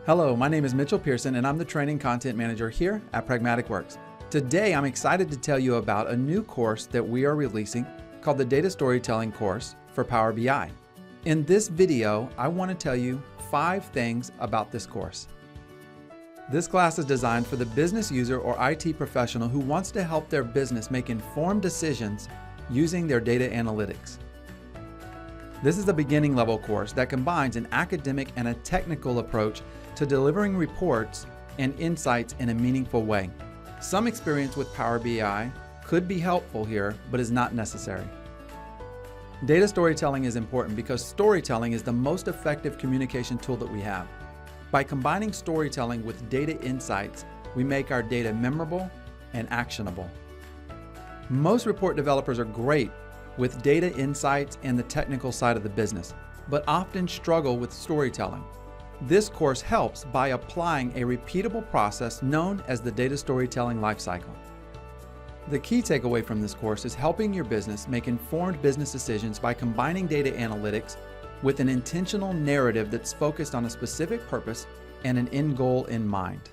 Hello, my name is Mitchell Pearson and I'm the Training Content Manager here at Pragmatic Works. Today I'm excited to tell you about a new course that we are releasing called the Data Storytelling course for Power BI. In this video, I want to tell you 5 things about this course. This class is designed for the business user or IT professional who wants to help their business make informed decisions using their data analytics. This is a beginning level course that combines an academic and a technical approach to delivering reports and insights in a meaningful way. Some experience with Power BI could be helpful here, but is not necessary. Data storytelling is important because storytelling is the most effective communication tool that we have. By combining storytelling with data insights, we make our data memorable and actionable. Most report developers are great with data insights and the technical side of the business, but often struggle with storytelling. This course helps by applying a repeatable process known as the data storytelling lifecycle. The key takeaway from this course is helping your business make informed business decisions by combining data analytics with an intentional narrative that's focused on a specific purpose and an end goal in mind.